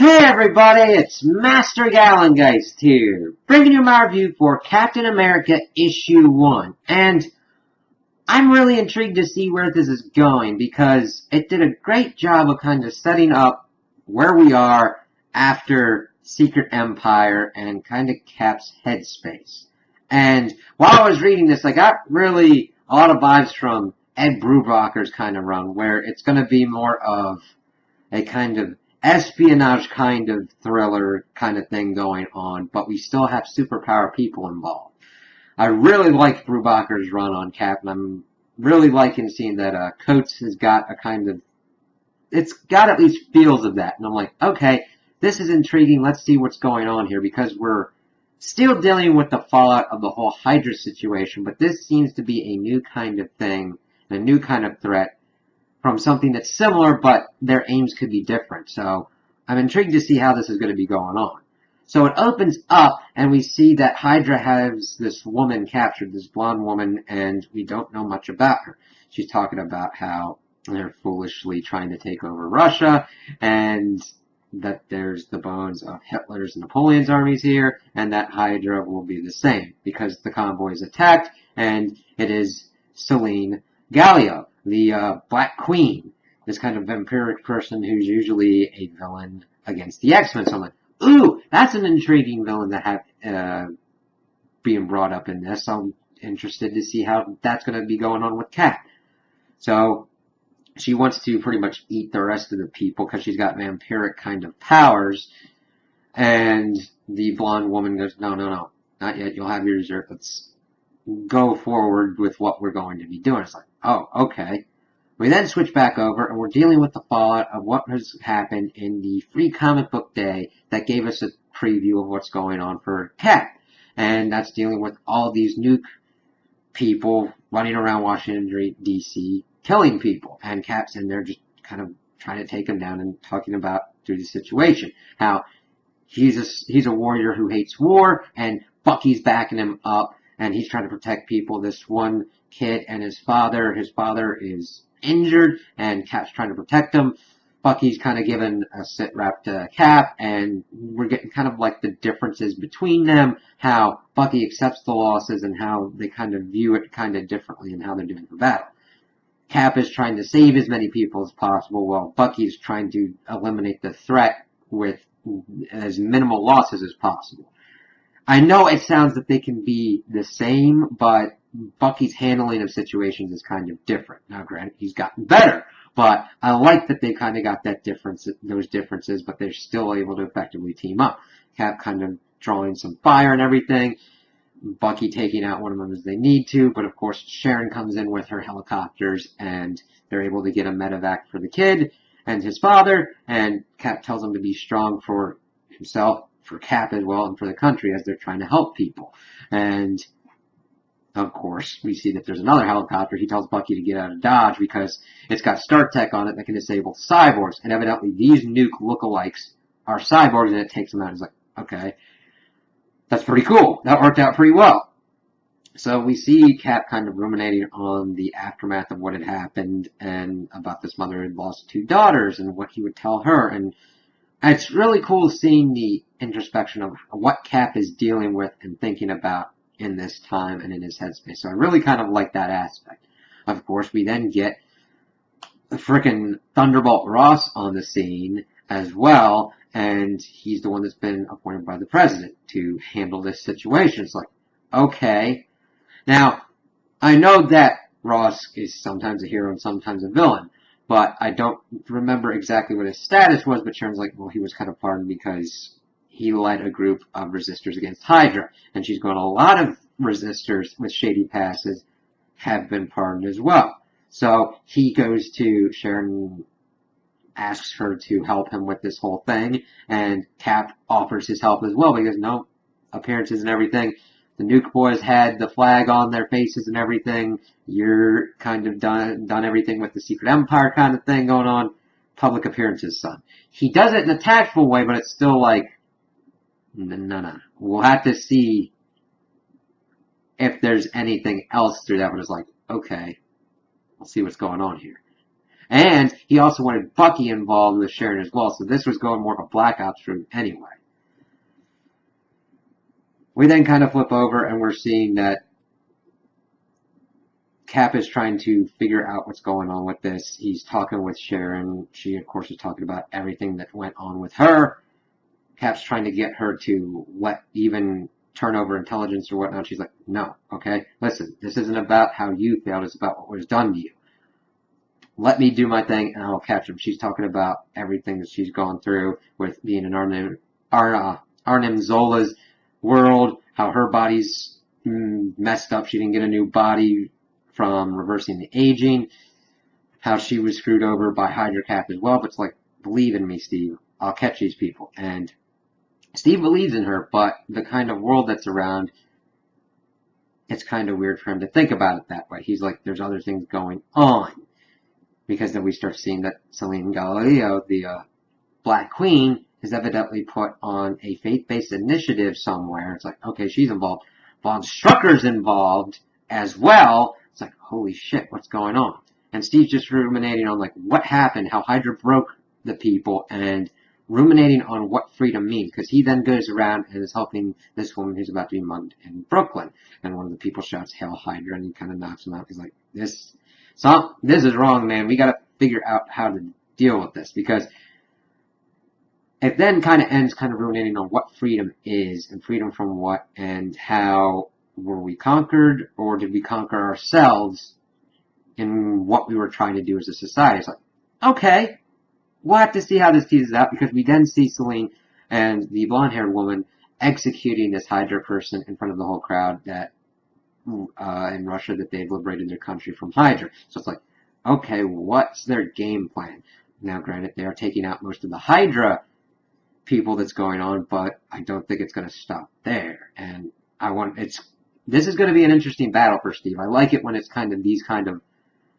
Hey everybody, it's Master Gallengeist here, bringing you my review for Captain America Issue 1. And I'm really intrigued to see where this is going because it did a great job of kind of setting up where we are after Secret Empire and kind of Cap's headspace. And while I was reading this, I got really a lot of vibes from Ed Brubaker's kind of run, where it's going to be more of a kind of espionage kind of thriller kind of thing going on, but we still have superpower people involved. I really like Brubaker's run on Cap, and I'm really liking seeing that Coates has got a kind of, it's got at least feels of that, and I'm like, okay, this is intriguing, let's see what's going on here, because we're still dealing with the fallout of the whole Hydra situation, but this seems to be a new kind of thing, a new kind of threat, from something that's similar, but their aims could be different. So I'm intrigued to see how this is going to be going on. So it opens up, and we see that Hydra has this woman captured, this blonde woman, and we don't know much about her. She's talking about how they're foolishly trying to take over Russia, and that there's the bones of Hitler's and Napoleon's armies here, and that Hydra will be the same, because the convoy is attacked, and it is Selene Gallio, the Black Queen, this kind of vampiric person who's usually a villain against the X-Men. So I'm like, ooh, that's an intriguing villain to have being brought up in this. So I'm interested to see how that's going to be going on with Cap. So she wants to pretty much eat the rest of the people because she's got vampiric kind of powers. And the blonde woman goes, no, not yet. You'll have your dessert. Let's go forward with what we're going to be doing. It's like, oh, okay. We then switch back over, and we're dealing with the fallout of what has happened in the Free Comic Book Day that gave us a preview of what's going on for Cap. And that's dealing with all these nuke people running around Washington, D.C., killing people. And Cap's in there just kind of trying to take them down and talking about through the situation. How he's a warrior who hates war, and Bucky's backing him up, and he's trying to protect people. This one kid and his father is injured, and Cap's trying to protect him. Bucky's kind of giving a sit rep to Cap, and we're getting kind of like the differences between them, how Bucky accepts the losses and how they kind of view it kind of differently and how they're doing for battle. Cap is trying to save as many people as possible, while Bucky's trying to eliminate the threat with as minimal losses as possible. I know it sounds that they can be the same, but Bucky's handling of situations is kind of different. Now, granted, he's gotten better, but I like that they kind of got that difference, those differences, but they're still able to effectively team up. Cap kind of drawing some fire and everything, Bucky taking out one of them as they need to, but of course Sharon comes in with her helicopters, and they're able to get a medevac for the kid and his father, and Cap tells him to be strong for himself, for Cap as well, and for the country as they're trying to help people. And of course, we see that there's another helicopter. He tells Bucky to get out of Dodge because it's got Stark Tech on it that can disable cyborgs. And evidently these nuke lookalikes are cyborgs, and it takes them out. He's like, okay, that's pretty cool. That worked out pretty well. So we see Cap kind of ruminating on the aftermath of what had happened and about this mother who had lost 2 daughters and what he would tell her. And it's really cool seeing the introspection of what Cap is dealing with and thinking about in this time and in his headspace. So I really kind of like that aspect. Of course, we then get the frickin' Thunderbolt Ross on the scene as well, and he's the one that's been appointed by the president to handle this situation. It's like, okay. Now, I know that Ross is sometimes a hero and sometimes a villain, but I don't remember exactly what his status was, but Sharon's like, well, he was kind of pardoned because he led a group of resistors against Hydra. And she's going, a lot of resistors with shady passes have been pardoned as well. So he goes to Sharon, asks her to help him with this whole thing, and Cap offers his help as well because no appearances and everything. The Nuke Boys had the flag on their faces and everything. You're kind of done everything with the Secret Empire kind of thing going on. Public appearances, son. He does it in a tactful way, but it's still like, no. We'll have to see if there's anything else through that, but it's like, okay, we'll see what's going on here. And he also wanted Bucky involved with Sharon as well, so this was going more of a Black Ops route anyway. We then kind of flip over and we're seeing that Cap is trying to figure out what's going on with this. He's talking with Sharon. She, of course, is talking about everything that went on with her. Cap's trying to get her to even turn over intelligence or whatnot. She's like, no, okay? Listen, this isn't about how you failed. It's about what was done to you. Let me do my thing and I'll catch him. She's talking about everything that she's gone through with being in Arnim Zola's world, how her body's messed up. She didn't get a new body from reversing the aging, how she was screwed over by Hydra Cap as well. But it's like, believe in me, Steve. I'll catch these people. And Steve believes in her, but the kind of world that's around, it's kind of weird for him to think about it that way. He's like, there's other things going on. Because then we start seeing that Selene Galileo, the Black Queen, is evidently put on a faith-based initiative somewhere. It's like, okay, she's involved. Von Strucker's involved as well. It's like, holy shit, what's going on? And Steve's just ruminating on, like, what happened, how Hydra broke the people, and ruminating on what freedom means. Because he then goes around and is helping this woman who's about to be mugged in Brooklyn. And one of the people shouts, Hail Hydra, and he kind of knocks him out. He's like, this is wrong, man. We got to figure out how to deal with this. Because it then kind of ends kind of ruminating on what freedom is, and freedom from what, and how were we conquered, or did we conquer ourselves in what we were trying to do as a society. It's like, okay, we'll have to see how this teases out, because we then see Selene and the blonde-haired woman executing this Hydra person in front of the whole crowd that in Russia, that they've liberated their country from Hydra. So it's like, okay, what's their game plan? Now, granted, they are taking out most of the Hydra people that's going on, but I don't think it's going to stop there. And this is going to be an interesting battle for Steve. I like it when it's kind of these kind of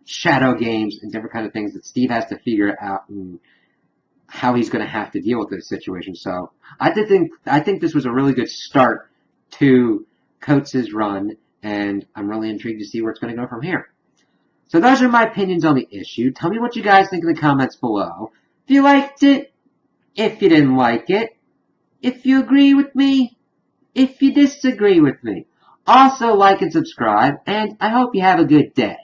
shadow games and different kind of things that Steve has to figure out and how he's going to have to deal with this situation. So I think this was a really good start to Coates' run, and I'm really intrigued to see where it's going to go from here. So those are my opinions on the issue. Tell me what you guys think in the comments below. If you liked it, if you didn't like it, if you agree with me, if you disagree with me. Also, like and subscribe, and I hope you have a good day.